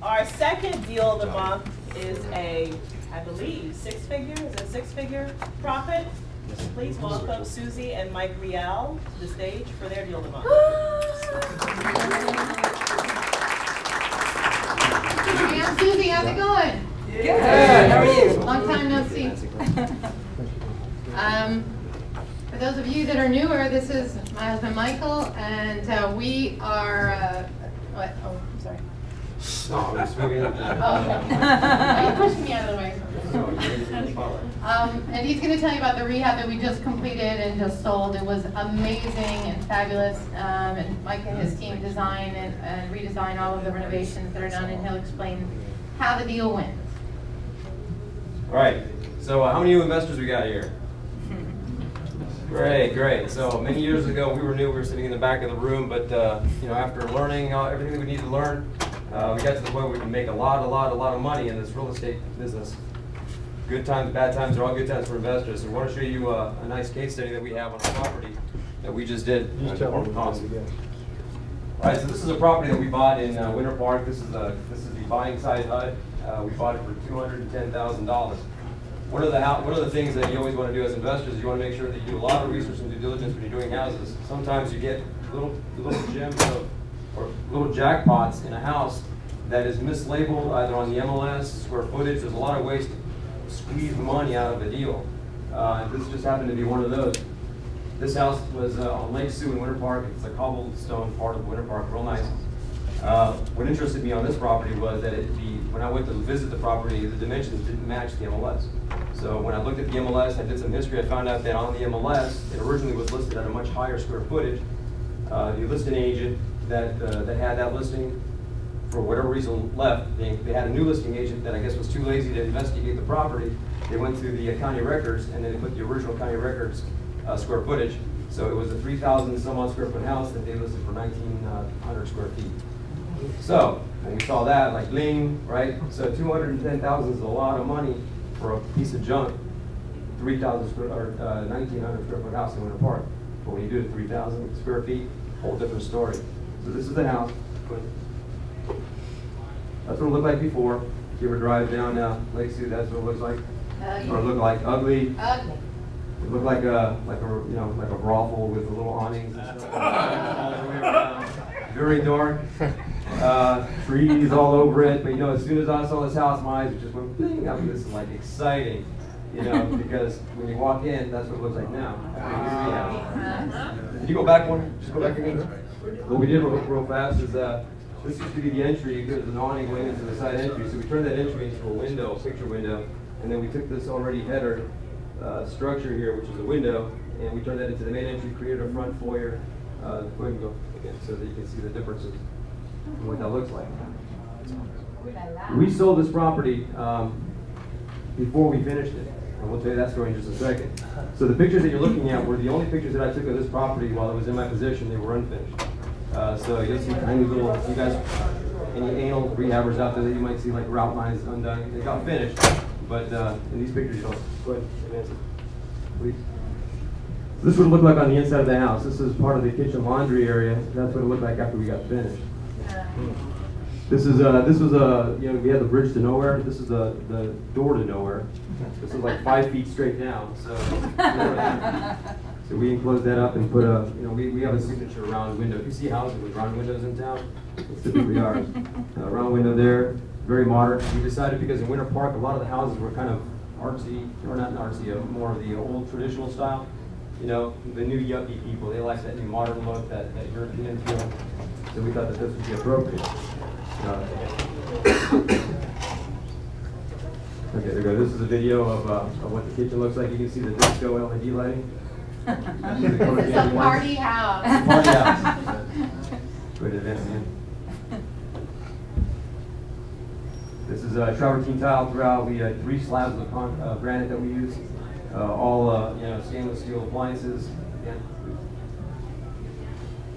Our second deal of the month is a, I believe, six-figure, is it six-figure profit? Please welcome Susie and Mike Riel to the stage for their deal of the month. Hey, I'm Susie, how's it going? Good, how are you? Long time no see. For those of you that are newer, this is my husband Michael, and we are, what? Oh, I'm sorry. No, I'm just moving up. Oh, you're pushing me out of the way. And he's going to tell you about the rehab that we just completed and just sold. It was amazing and fabulous. And Mike and his team design and redesign all of the renovations that are done, and he'll explain how the deal went. All right, so how many new investors we got here? Great, great. So many years ago, we were new. We were sitting in the back of the room, but you know, after learning everything that we needed to learn, we got to the point where we could make a lot of money in this real estate business. Good times, bad times are all good times for investors. So I want to show you a nice case study that we have on a property that we just did. Awesome. All right, so this is a property that we bought in Winter Park. This is the buying side HUD. We bought it for $210,000. One of the things that you always want to do as investors is you want to make sure that you do a lot of research and due diligence when you're doing houses. Sometimes you get little gems or little jackpots in a house that is mislabeled either on the MLS, square footage. There's a lot of ways to squeeze the money out of a deal. This just happened to be one of those. This house was on Lake Sioux in Winter Park. It's a cobblestone part of Winter Park, real nice. What interested me on this property was that when I went to visit the property, the dimensions didn't match the MLS. So when I looked at the MLS, I did some history, I found out that on the MLS, it originally was listed at a much higher square footage. The listing agent that had that listing, for whatever reason, left. They had a new listing agent that I guess was too lazy to investigate the property. They went through the county records, and then they put the original county records square footage. So it was a 3,000 some odd square foot house that they listed for 1,900 square feet. So when we saw that, like bling, right? So 210,000 is a lot of money for a piece of junk. 3,000 square or 1,900 square foot house in Winter Park. But when you do it 3,000 square feet, whole different story. So this is the house. That's what it looked like before. If you ever drive down Lake Sioux, that's what it looks like. Or it looked like ugly. Ugly. It looked like a brothel with the little awnings and stuff all the way around. Very dark. Trees all over it. But you know, as soon as I saw this house, my eyes just went bling. I mean, this is like exciting, you know, because when you walk in, that's what it looks like now. Did you go back one? Just go back again. What we did real fast is this used to be the entry. There's an awning going into the side entry, so we turned that entry into a window, a picture window, and then we took this already header structure here, which is a window, and we turned that into the main entry, created a front foyer. Go ahead and go again so that you can see the differences in what that looks like. We sold this property before we finished it, and we'll tell you that story in just a second. So the pictures that you're looking at were the only pictures that I took of this property while it was in my possession. They were unfinished. So you'll see tiny little, you guys, any anal rehabbers out there that you might see like route lines undone, they got finished. But in these pictures, you don't. Go ahead, advance it, please. This would look like on the inside of the house. This is part of the kitchen laundry area. That's what it looked like after we got finished. This was you know, we had the bridge to nowhere. This is the door to nowhere. This is like 5 feet straight down. So we enclosed that up and put a, you know, we have a signature round window. If you see houses with round windows in town, it's typically ours. Round window there, very modern. We decided because in Winter Park, a lot of the houses were kind of artsy, or not artsy, more of the old traditional style. You know, the new yuppie people, they like that new modern look, that European feel. So we thought that this would be appropriate. Okay, there we go. This is a video of what the kitchen looks like. You can see the disco LED lighting. It's a party house. Party house. Go ahead and advance again. This is travertine tile throughout. We had 3 slabs of granite that we use. All you know, stainless steel appliances. Again.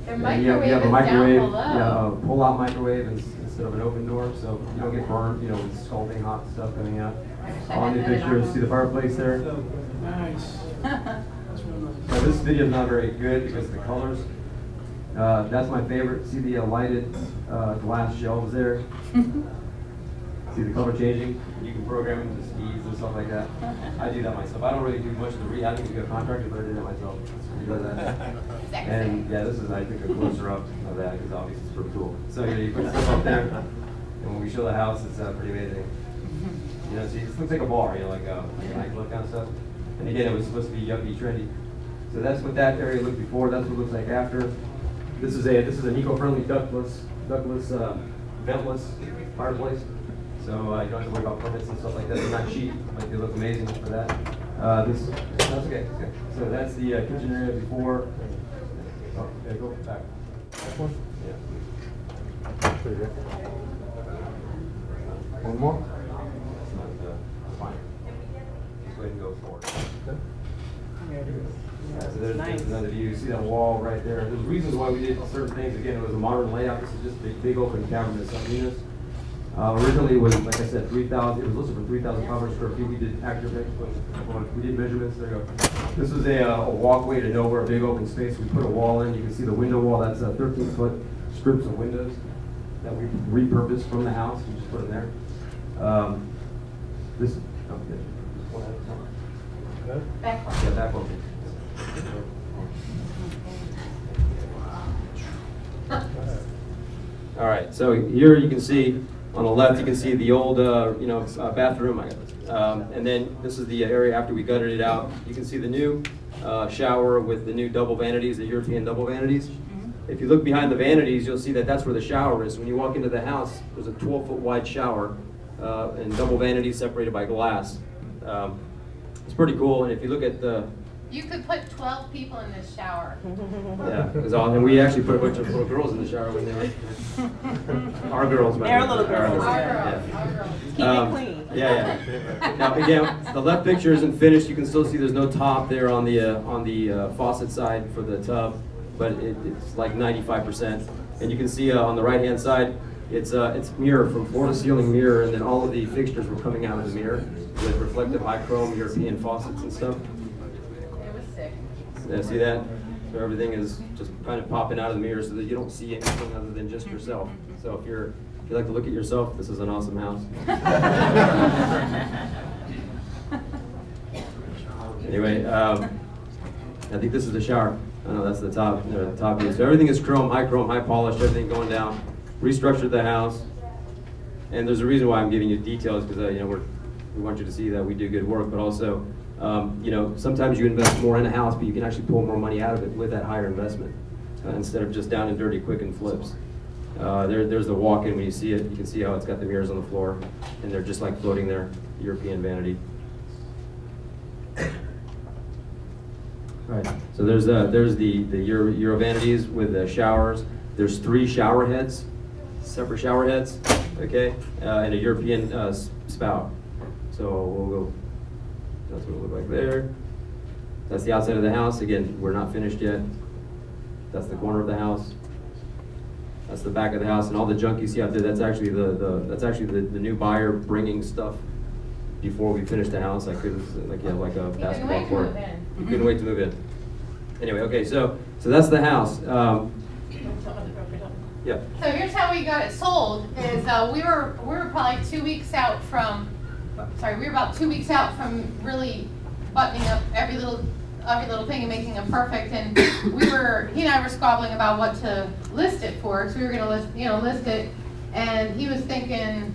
We have a microwave, a pull-out microwave instead of an open door, so you don't get burned, you know, with scalding hot stuff coming out. On the picture, see the fireplace there? Nice. So this video is not very good because of the colors. That's my favorite. See the lighted glass shelves there? See the color changing? You can program it to speeds and stuff like that. I do that myself. I don't really do much of the rehabbing to a contractor, but I do that myself. He does that. And yeah, this is, I think, a closer up of that because obviously it's pretty cool. So you put stuff up there, and when we show the house, it's pretty amazing. You know, see, it looks like a bar, you know, like a nightclub kind of stuff. And again, it was supposed to be yuppie, trendy. So that's what that area looked before. That's what it looks like after. This is an eco-friendly ductless, ventless fireplace. So you don't have to worry about permits and stuff like that. They're not cheap, but they look amazing for that. That's okay. So that's the kitchen area before. Oh, yeah, go back. That one? Yeah. Pretty good. One more? Fine. Just go ahead and go forward. Okay. Yeah, so there's another view. You see that wall right there. There's reasons why we did certain things. Again, it was a modern layout. This is just big open cabinets, some units. Originally, it was, like I said, 3,000. It was listed for 3,500 square feet. We did we did measurements. There you go. This was a walkway to nowhere, a big open space. We put a wall in. You can see the window wall. That's 13-foot strips of windows that we repurposed from the house. We just put them there. This. One at a time. Back one. Yeah, back one. All right, so here you can see on the left, you can see the old, bathroom. And then this is the area after we gutted it out. You can see the new shower with the new double vanities, the European double vanities. If you look behind the vanities, you'll see that that's where the shower is. When you walk into the house, there's a 12-foot wide shower and double vanities separated by glass. It's pretty cool, and if you look at the... You could put 12 people in this shower. Yeah, and we actually put a bunch of little girls in the shower when they were... Our girls. They're little girls. Our girls. Keep it clean. Yeah. Now again, the left picture isn't finished. You can still see there's no top there on the faucet side for the tub, but it's like 95%. And you can see on the right-hand side, it's mirror, from floor to ceiling mirror, and then all of the fixtures were coming out of the mirror with reflective high chrome European faucets and stuff. It was sick. Yeah, see that? So everything is just kind of popping out of the mirror so that you don't see anything other than just yourself. So if you like to look at yourself, this is an awesome house. Anyway, I think this is the shower. I know that's the top view. So everything is chrome, high polished, everything going down. Restructured the house, and there's a reason why I'm giving you details, because we want you to see that we do good work, but also sometimes you invest more in a house, but you can actually pull more money out of it with that higher investment instead of just down and dirty, quick and flips. There's the walk-in. When you see it, you can see how it's got the mirrors on the floor, and they're just like floating there, European vanity. Right. So there's the Euro vanities with the showers. There's 3 shower heads, separate shower heads, okay, and a European spout. So we'll go. That's what it looks like there. That's the outside of the house. Again, we're not finished yet. That's the corner of the house. That's the back of the house, and all the junk you see out there. That's actually the new buyer bringing stuff before we finish the house. I couldn't like a basketball court. You couldn't wait to move in. Anyway, okay, so that's the house. Yeah. So here's how we got it sold. Is we were probably 2 weeks out from. Sorry, we were about 2 weeks out from really buttoning up every little thing and making it perfect. And he and I were squabbling about what to list it for. So we were going to list it, and he was thinking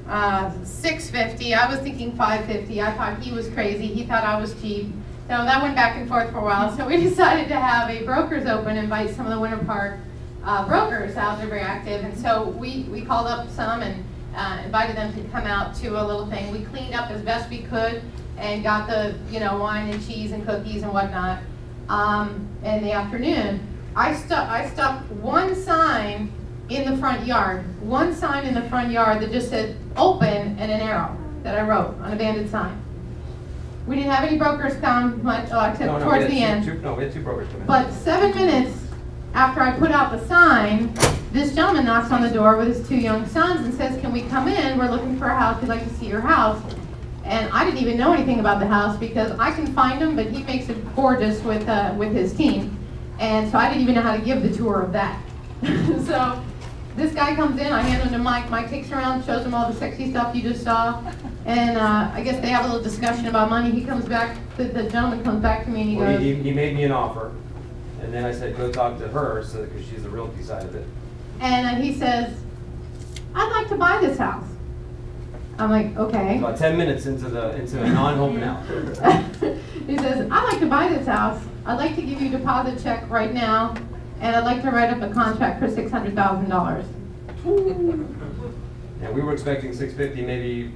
$650. I was thinking $550. I thought he was crazy. He thought I was cheap. So that went back and forth for a while. So we decided to have a brokers open, invite some of the Winter Park brokers out. They're very active, and so we called up some and invited them to come out to a little thing. We cleaned up as best we could and got the wine and cheese and cookies and whatnot. In the afternoon, I stuck one sign in the front yard. One sign in the front yard that just said open and an arrow that I wrote on a banded sign. We didn't have any brokers come much, except towards the end. We had 2 brokers come in. But 7 minutes after I put out the sign, this gentleman knocks on the door with his 2 young sons and says, "Can we come in? We're looking for a house. We'd like to see your house." And I didn't even know anything about the house because I can find him, but he makes it gorgeous with his team. And so I didn't even know how to give the tour of that. So this guy comes in, I hand him to Mike, Mike takes around, shows him all the sexy stuff you just saw, and I guess they have a little discussion about money. He comes back, the gentleman comes back to me and he Well, goes, he made me an offer, and then I said, go talk to her, so, because she's the realty side of it. and he says, I'd like to buy this house. I'm like, okay. About 10 minutes into a non-open house. He says, I'd like to buy this house. I'd like to give you a deposit check right now, and I'd like to write up a contract for $600,000. And we were expecting 650, maybe,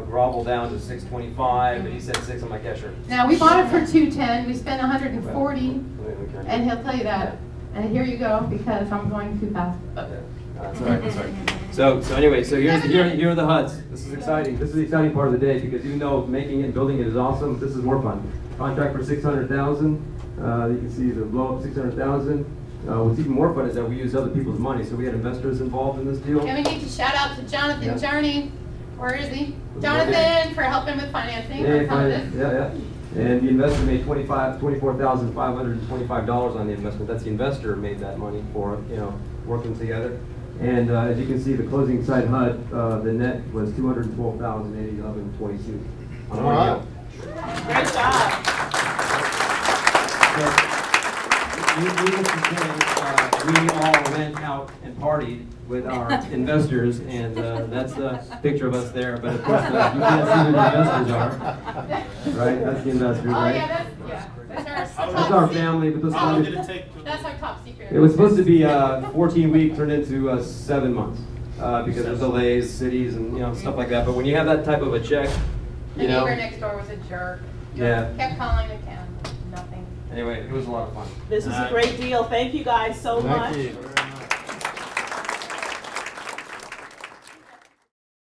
grovel down to 625, but he said 6. I'm like, yeah, sure. Now, we bought it for $210. We spent $140, Okay. and he'll tell you that. And here you go, because I'm going too fast. Yeah, that's all right, that's all right. So anyway, here are the HUDs. This is exciting. This is the exciting part of the day, because even though making it and building it is awesome, this is more fun. Contract for $600,000. You can see the blow up $600,000. What's even more fun is that we use other people's money. So we had investors involved in this deal. And we need to shout out to Jonathan Yeah. Journey. Where is he? Jonathan, for helping with financing. Yeah. And the investor made $24,525 on the investment. That's the investor made that money for, working together. And as you can see, the closing side HUD, the net was $212,811.22 on one deal. Great job. Needless to say, we all went out and partied with our investors, and that's the picture of us there. But of course, you can't see who the investors are, right? That's the investors, Oh, right? yeah, that's That's our family, but That's our top secret. it was supposed to be 14 weeks, turned into 7 months because of delays, cities, and stuff like that. But when you have that type of a check, The neighbor next door was a jerk. Yeah. Kept calling the camp. Nothing. Anyway, it was a lot of fun. This is a great deal. Thank you guys so much. Thank you.